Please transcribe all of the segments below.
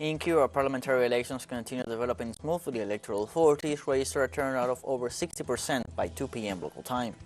In Cuba, parliamentary elections continue developing smoothly. The electoral authorities registered a turnout of over 60% by 2 p.m. local time.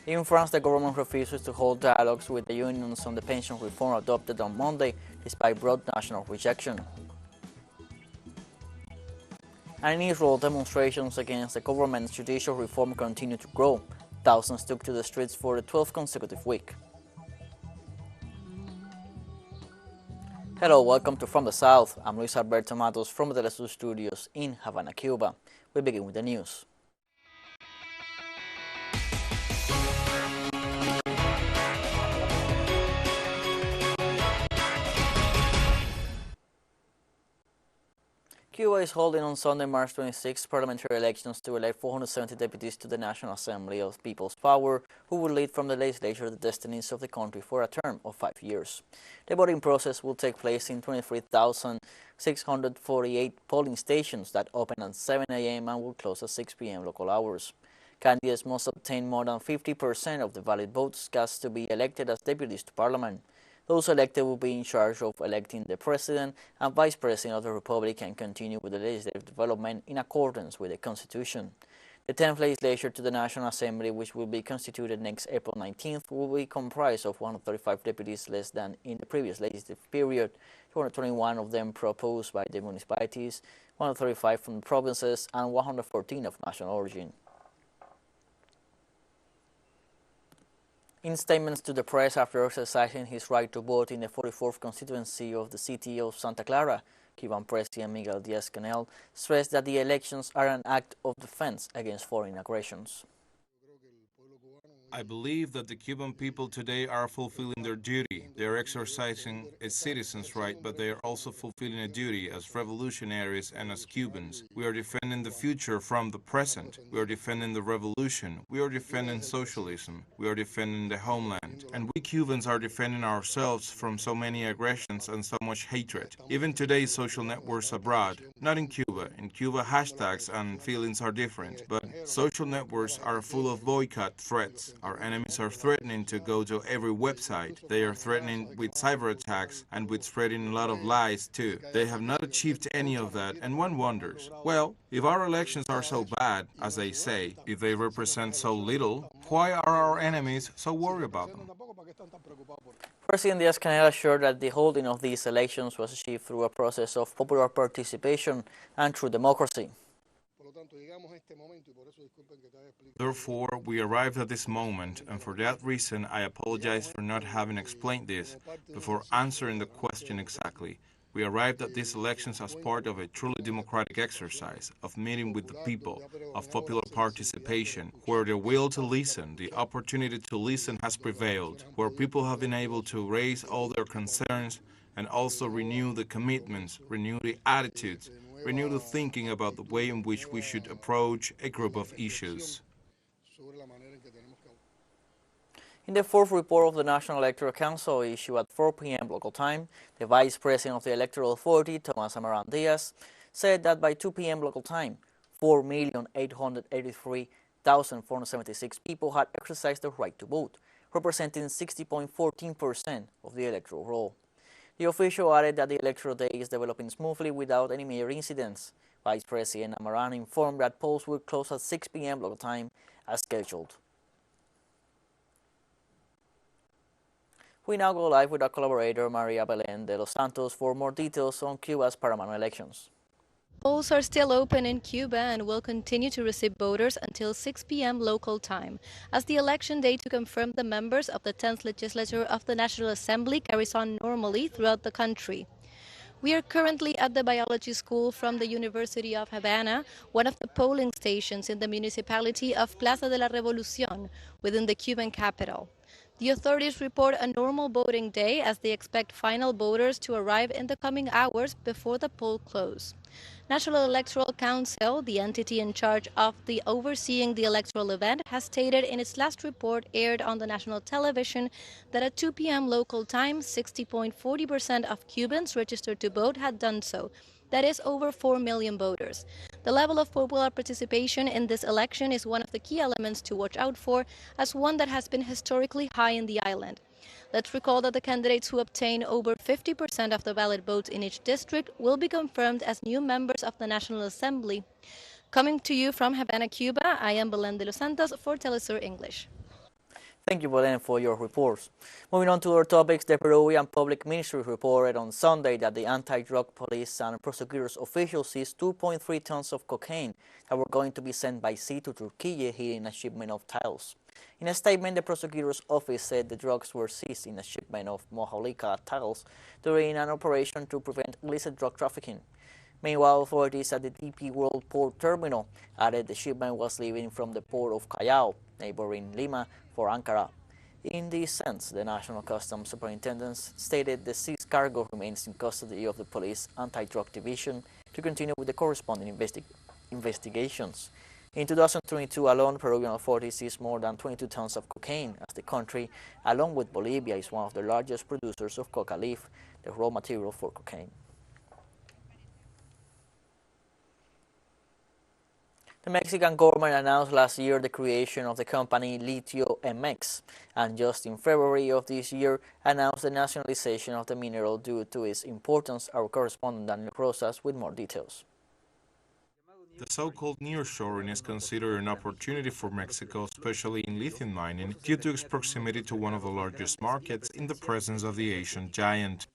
In France, the government refuses to hold dialogues with the unions on the pension reform adopted on Monday, despite broad national rejection. And in Israel, demonstrations against the government's judicial reform continue to grow. Thousands took to the streets for the 12th consecutive week. Hello, welcome to From the South. I'm Luis Alberto Matos from the teleSUR studios in Havana, Cuba. We begin with the news. Cuba is holding on Sunday, March 26, parliamentary elections to elect 470 deputies to the National Assembly of People's Power, who will lead from the legislature the destinies of the country for a term of 5 years. The voting process will take place in 23,648 polling stations that open at 7 a.m. and will close at 6 p.m. local hours. Candidates must obtain more than 50% of the valid votes cast to be elected as deputies to Parliament. Those elected will be in charge of electing the President and Vice President of the Republic and continue with the legislative development in accordance with the Constitution. The 10th legislature to the National Assembly, which will be constituted next April 19th, will be comprised of 135 deputies less than in the previous legislative period, 221 of them proposed by the municipalities, 135 from the provinces, and 114 of national origin. In statements to the press after exercising his right to vote in the 44th constituency of the city of Santa Clara, Cuban President Miguel Díaz-Canel stressed that the elections are an act of defense against foreign aggressions. I believe that the Cuban people today are fulfilling their duty. They are exercising a citizen's right, but they are also fulfilling a duty as revolutionaries and as Cubans. We are defending the future from the present. We are defending the revolution. We are defending socialism. We are defending the homeland. And we Cubans are defending ourselves from so many aggressions and so much hatred. Even today's social networks abroad, not in Cuba. In Cuba, hashtags and feelings are different, but social networks are full of boycott threats. Our enemies are threatening to go to every website. They are threatening with cyber attacks and with spreading a lot of lies too. They have not achieved any of that, and one wonders, well, if our elections are so bad, as they say, if they represent so little, why are our enemies so worried about them? President Díaz-Canel assured that the holding of these elections was achieved through a process of popular participation and through democracy. Therefore, we arrived at this moment, and for that reason I apologize for not having explained this before answering the question exactly. We arrived at these elections as part of a truly democratic exercise, of meeting with the people, of popular participation, where the will to listen, the opportunity to listen has prevailed, where people have been able to raise all their concerns and also renew the commitments, renew the attitudes, renew the thinking about the way in which we should approach a group of issues. In the fourth report of the National Electoral Council issued at 4 p.m. local time, the Vice President of the Electoral Authority, Tomás Amaran Díaz, said that by 2 p.m. local time, 4,883,476 people had exercised their right to vote, representing 60.14% of the electoral roll. The official added that the electoral day is developing smoothly without any major incidents. Vice President Amaran informed that polls will close at 6 p.m. local time as scheduled. We now go live with our collaborator Maria Belén de los Santos for more details on Cuba's parliamentary elections. Polls are still open in Cuba and will continue to receive voters until 6 p.m. local time, as the election day to confirm the members of the 10th legislature of the National Assembly carries on normally throughout the country. We are currently at the biology school from the University of Havana, one of the polling stations in the municipality of Plaza de la Revolución within the Cuban capital. The authorities report a normal voting day as they expect final voters to arrive in the coming hours before the poll close. National Electoral Council, the entity in charge of overseeing the electoral event, has stated in its last report aired on the national television that at 2 p.m. local time, 60.40% of Cubans registered to vote had done so, That is over 4 million voters. The level of popular participation in this election is one of the key elements to watch out for, as one that has been historically high in the island. Let's recall that the candidates who obtain over 50% of the valid votes in each district will be confirmed as new members of the National Assembly. Coming to you from Havana, Cuba, I am Belén de los Santos for teleSUR English. Thank you, Belen, for your reports. Moving on to other topics, the Peruvian Public Ministry reported on Sunday that the anti-drug police and prosecutors officials seized 2.3 tons of cocaine that were going to be sent by sea to Turkey, hitting a shipment of tiles. In a statement, the prosecutor's office said the drugs were seized in a shipment of Mojalika tiles during an operation to prevent illicit drug trafficking. Meanwhile, authorities at the DP World Port Terminal added the shipment was leaving from the port of Callao, neighboring Lima, for Ankara. In this sense, the National Customs Superintendent stated the seized cargo remains in custody of the Police Anti-Drug Division to continue with the corresponding investigations. In 2022 alone, Peruvian authorities seized more than 22 tons of cocaine, as the country, along with Bolivia, is one of the largest producers of coca leaf, the raw material for cocaine. The Mexican government announced last year the creation of the company Litio MX, and just in February of this year announced the nationalization of the mineral due to its importance. Our correspondent Daniel Rosas with more details. The so-called nearshoring is considered an opportunity for Mexico, especially in lithium mining, due to its proximity to one of the largest markets in the presence of the Asian giant.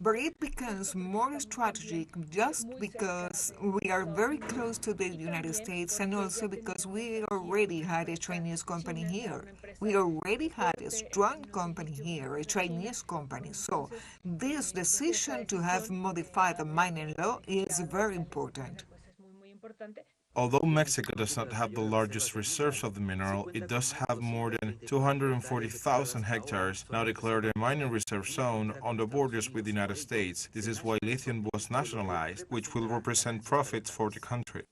But it becomes more strategic just because we are very close to the United States, and also because we already had a Chinese company here. We already had a strong company here, a Chinese company. So this decision to have modified the mining law is very important. Although Mexico does not have the largest reserves of the mineral, it does have more than 240,000 hectares now declared a mining reserve zone on the borders with the United States. This is why lithium was nationalized, which will represent profits for the country.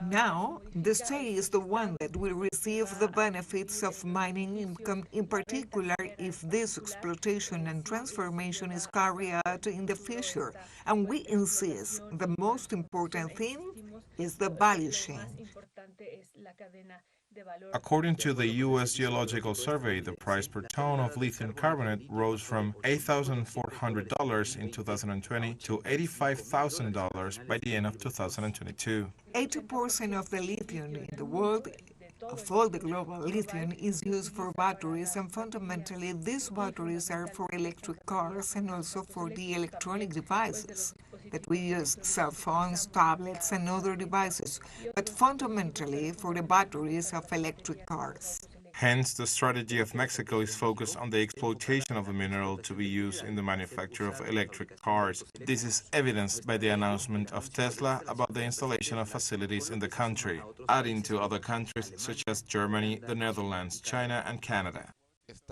Now, the state is the one that will receive the benefits of mining income, in particular if this exploitation and transformation is carried out in the future. And we insist the most important thing is the value chain. According to the U.S. Geological Survey, the price per ton of lithium carbonate rose from $8,400 in 2020 to $85,000 by the end of 2022. 80% of the lithium in the world, of all the global lithium, is used for batteries, and fundamentally these batteries are for electric cars and also for the electronic devices that we use, cell phones, tablets, and other devices, but fundamentally for the batteries of electric cars. Hence, the strategy of Mexico is focused on the exploitation of the mineral to be used in the manufacture of electric cars. This is evidenced by the announcement of Tesla about the installation of facilities in the country, adding to other countries such as Germany, the Netherlands, China, and Canada.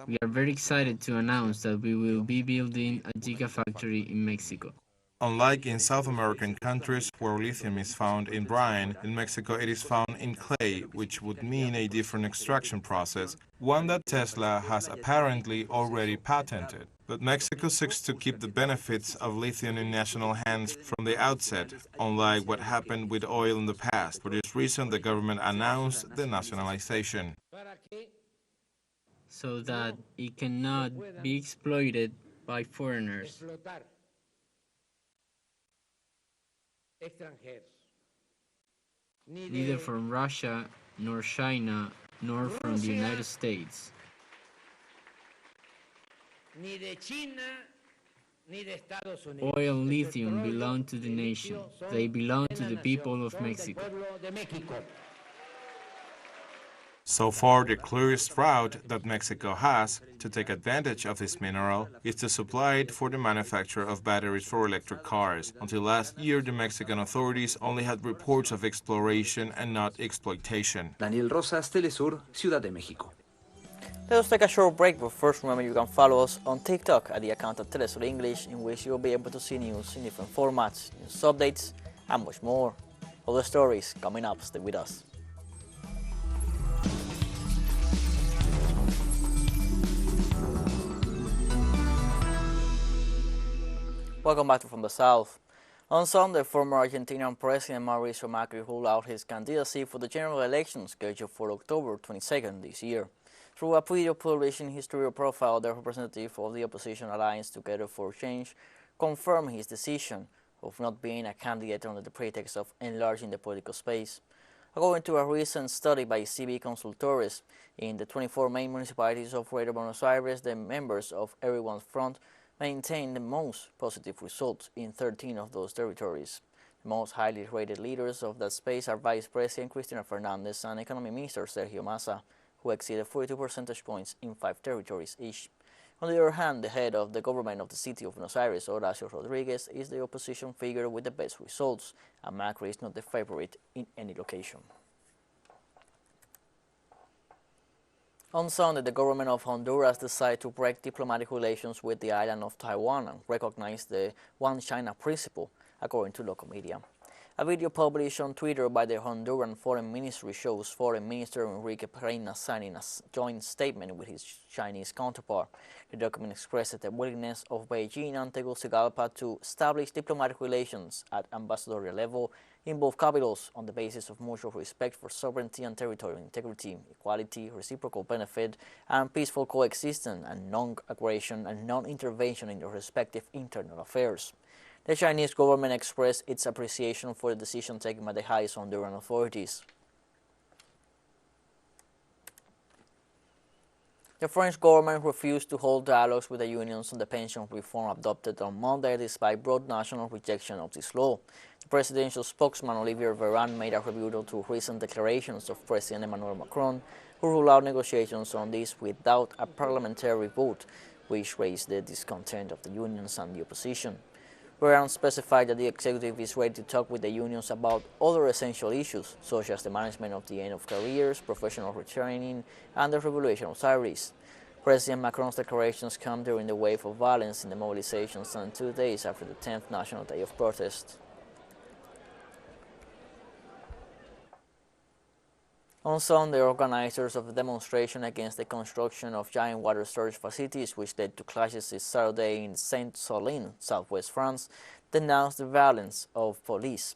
We are very excited to announce that we will be building a gigafactory in Mexico. Unlike in South American countries where lithium is found in brine, in Mexico it is found in clay, which would mean a different extraction process, one that Tesla has apparently already patented. But Mexico seeks to keep the benefits of lithium in national hands from the outset, unlike what happened with oil in the past. For this reason, the government announced the nationalization. So that it cannot be exploited by foreigners. Neither from Russia, nor China, nor from the United States. Oil and lithium belong to the nation. They belong to the people of Mexico. So far, the clearest route that Mexico has to take advantage of this mineral is to supply it for the manufacture of batteries for electric cars. Until last year, the Mexican authorities only had reports of exploration and not exploitation. Daniel Rosas, teleSUR, Ciudad de México. Let us take a short break, but first remember you can follow us on TikTok at the account of teleSUR English, in which you'll be able to see news in different formats, news updates, and much more. Other stories coming up. Stay with us. Welcome back to From the South. On Sunday, former Argentinian President Mauricio Macri ruled out his candidacy for the general election scheduled for October 22nd this year. Through a video published in his Twitter profile, the representative of the opposition alliance Together for Change confirmed his decision of not being a candidate under the pretext of enlarging the political space. According to a recent study by CB Consultores, in the 24 main municipalities of Greater Buenos Aires, the members of Everyone's Front maintained the most positive results in 13 of those territories. The most highly rated leaders of that space are Vice President Cristina Fernandez and Economy Minister Sergio Massa, who exceeded 42 percentage points in 5 territories each. On the other hand, the head of the government of the city of Buenos Aires, Horacio Rodriguez, is the opposition figure with the best results, and Macri is not the favorite in any location. On Sunday, the government of Honduras decided to break diplomatic relations with the island of Taiwan and recognize the One China principle, according to local media. A video published on Twitter by the Honduran Foreign Ministry shows Foreign Minister Enrique Pereira signing a joint statement with his Chinese counterpart. The document expresses the willingness of Beijing and Tegucigalpa to establish diplomatic relations at ambassadorial level in both capitals on the basis of mutual respect for sovereignty and territorial integrity, equality, reciprocal benefit, and peaceful coexistence and non-aggression and non-intervention in their respective internal affairs. The Chinese government expressed its appreciation for the decision taken by the highest Honduran authorities. The French government refused to hold dialogues with the unions on the pension reform adopted on Monday despite broad national rejection of this law. The presidential spokesman Olivier Véran made a rebuttal to recent declarations of President Emmanuel Macron, who ruled out negotiations on this without a parliamentary vote, which raised the discontent of the unions and the opposition. Véran specified that the executive is ready to talk with the unions about other essential issues, such as the management of the end of careers, professional retraining, and the regulation of salaries. President Macron's declarations come during the wave of violence in the mobilizations and 2 days after the 10th National Day of Protest. On Sunday, organizers of the demonstration against the construction of giant water storage facilities, which led to clashes this Saturday in Saint-Solin, southwest France, denounced the violence of police.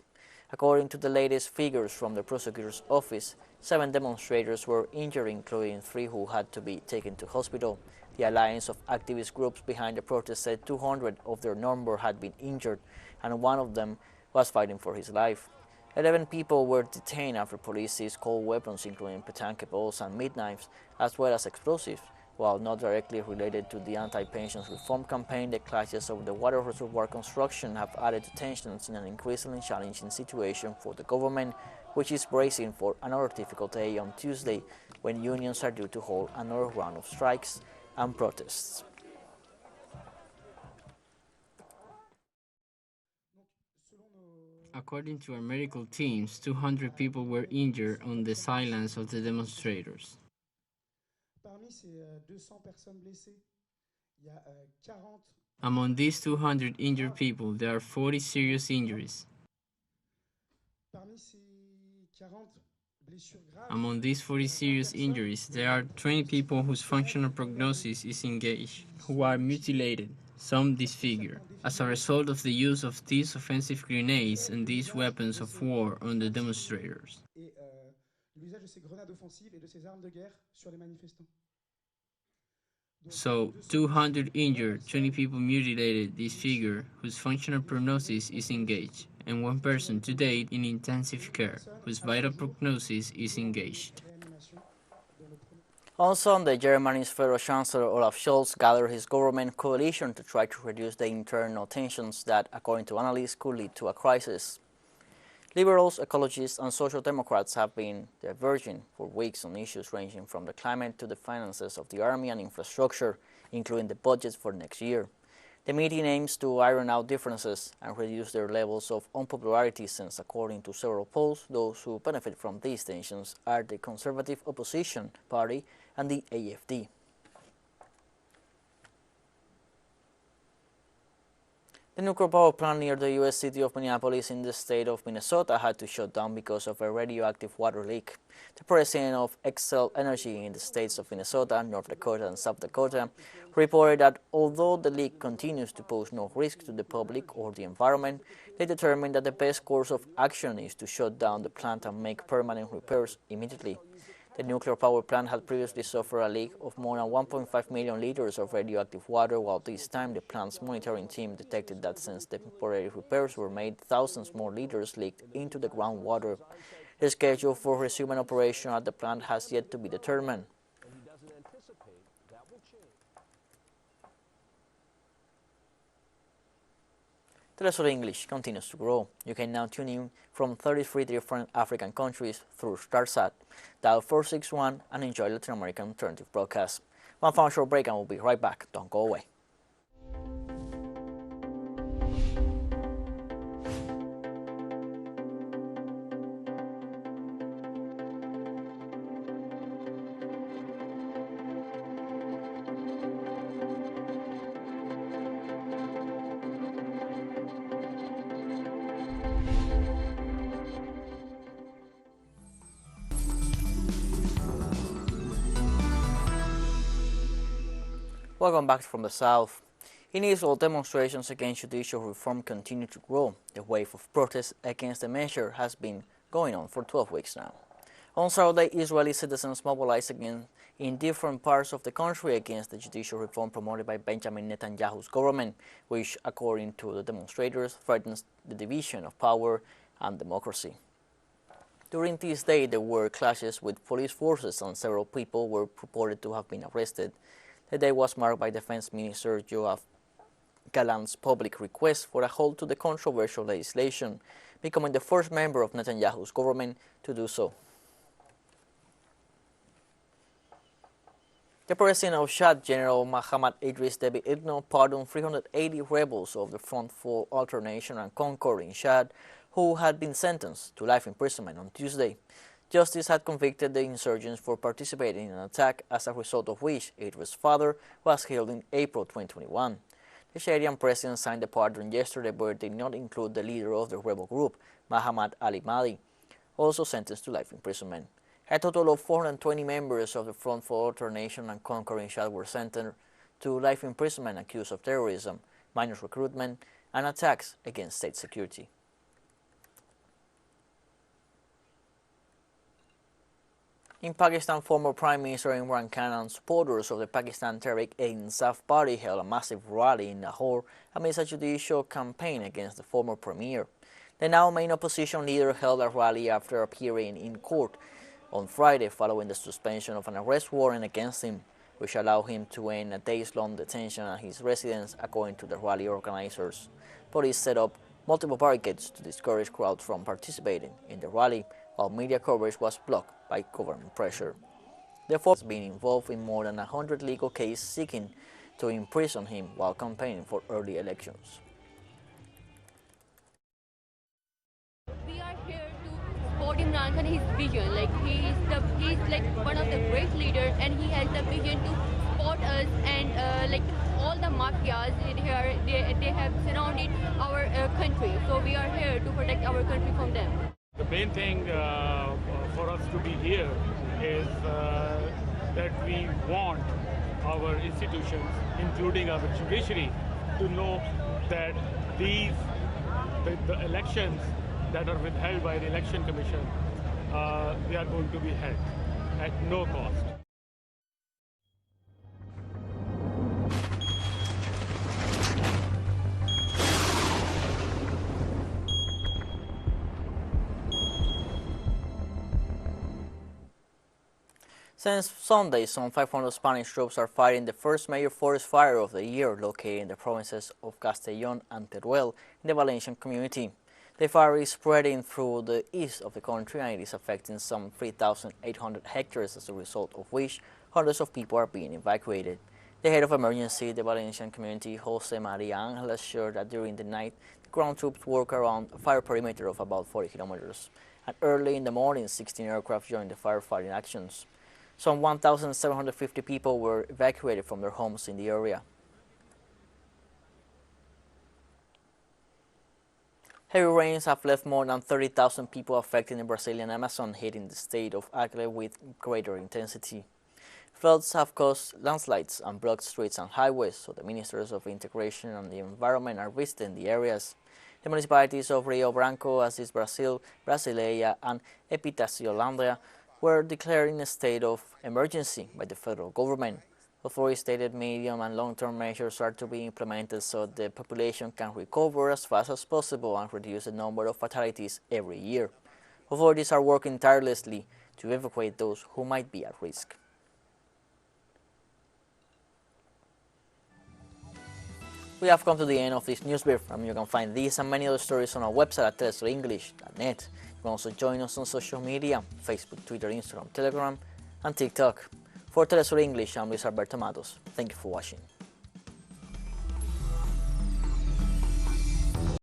According to the latest figures from the prosecutor's office, 7 demonstrators were injured, including 3 who had to be taken to hospital. The alliance of activist groups behind the protest said 200 of their number had been injured, and one of them was fighting for his life. 11 people were detained after police seized cold weapons, including petanque balls and meat knives, as well as explosives. While not directly related to the anti-pensions reform campaign, the clashes over the water reservoir construction have added to tensions in an increasingly challenging situation for the government, which is bracing for another difficult day on Tuesday, when unions are due to hold another round of strikes and protests. According to our medical teams, 200 people were injured on the silence of the demonstrators. Among these 200 injured people, there are 40 serious injuries. Among these 40 serious injuries, there are 20 people whose functional prognosis is engaged, who are mutilated, some disfigured, as a result of the use of these offensive grenades and these weapons of war on the demonstrators. So, 200 injured, 20 people mutilated, disfigured, whose functional prognosis is engaged, and 1 person to date in intensive care, whose vital prognosis is engaged. On Sunday, Germany's Federal Chancellor Olaf Scholz gathered his government coalition to try to reduce the internal tensions that, according to analysts, could lead to a crisis. Liberals, ecologists, and social democrats have been diverging for weeks on issues ranging from the climate to the finances of the army and infrastructure, including the budget for next year. The meeting aims to iron out differences and reduce their levels of unpopularity since, according to several polls, those who benefit from these tensions are the Conservative Opposition Party and the AfD. The nuclear power plant near the U.S. city of Minneapolis in the state of Minnesota had to shut down because of a radioactive water leak. The president of Xcel Energy in the states of Minnesota, North Dakota, and South Dakota reported that although the leak continues to pose no risk to the public or the environment, they determined that the best course of action is to shut down the plant and make permanent repairs immediately. The nuclear power plant had previously suffered a leak of more than 1.5 million liters of radioactive water, while this time the plant's monitoring team detected that since the temporary repairs were made, thousands more liters leaked into the groundwater. The schedule for resuming operation at the plant has yet to be determined. teleSUR English continues to grow. You can now tune in from 33 different African countries through StarSat. Dial 461 and enjoy Latin American alternative broadcasts. One final short break and we'll be right back. Don't go away. Welcome back from the South. In Israel, demonstrations against judicial reform continue to grow. The wave of protests against the measure has been going on for 12 weeks now. On Saturday, Israeli citizens mobilized again in different parts of the country against the judicial reform promoted by Benjamin Netanyahu's government, which, according to the demonstrators, threatens the division of power and democracy. During this day, there were clashes with police forces and several people were reported to have been arrested. The day was marked by Defense Minister Yoav Gallant's public request for a halt to the controversial legislation, becoming the first member of Netanyahu's government to do so. The president of Chad, General Mahamat Idris Deby Itno, pardoned 380 rebels of the Front for Alternation and Concord in Chad who had been sentenced to life imprisonment on Tuesday. Justice had convicted the insurgents for participating in an attack, as a result of which Idris' father was killed in April 2021. The Chadian president signed the pardon yesterday, but did not include the leader of the rebel group, Mahamat Ali Mahdi, also sentenced to life imprisonment. A total of 420 members of the Front for Alternation and Concord in Chad were sentenced to life imprisonment accused of terrorism, minors recruitment, and attacks against state security. In Pakistan, former Prime Minister Imran Khan and supporters of the Pakistan Tehreek-e-Insaf party held a massive rally in Lahore amidst a judicial campaign against the former premier. The now main opposition leader held a rally after appearing in court on Friday following the suspension of an arrest warrant against him, which allowed him to end a days-long detention at his residence, according to the rally organizers. Police set up multiple barricades to discourage crowds from participating in the rally, while media coverage was blocked by government pressure. The force has been involved in more than 100 legal cases seeking to imprison him while campaigning for early elections. We are here to support Imran Khan, his vision. He's like one of the great leaders, and he has the vision to support us and all the mafias here. They have surrounded our country, so we are here to protect our country from them. The main thing for us to be here is that we want our institutions, including our judiciary, to know that the elections that are withheld by the Election Commission, they are going to be held at no cost. Since Sunday, some 500 Spanish troops are fighting the first major forest fire of the year located in the provinces of Castellón and Teruel in the Valencian community. The fire is spreading through the east of the country and it is affecting some 3,800 hectares, as a result of which hundreds of people are being evacuated. The head of emergency in the Valencian community, Jose Maria Angel, shared that during the night, the ground troops work around a fire perimeter of about 40 kilometers. And early in the morning, 16 aircraft joined the firefighting actions. Some 1,750 people were evacuated from their homes in the area. Heavy rains have left more than 30,000 people affected in the Brazilian Amazon, hitting the state of Acre with greater intensity. Floods have caused landslides and blocked streets and highways, so the Ministers of Integration and the Environment are visiting the areas. The municipalities of Rio Branco, Assis Brasil, Brasileia, and Epitaciolândia were declared in a state of emergency by the federal government. Authorities stated medium and long-term measures are to be implemented so the population can recover as fast as possible and reduce the number of fatalities every year. Authorities are working tirelessly to evacuate those who might be at risk. We have come to the end of this news brief, and you can find these and many other stories on our website at telesurenglish.net. You can also join us on social media: Facebook, Twitter, Instagram, Telegram, and TikTok. For Telesur English, I'm Luis Alberto Matos. Thank you for watching.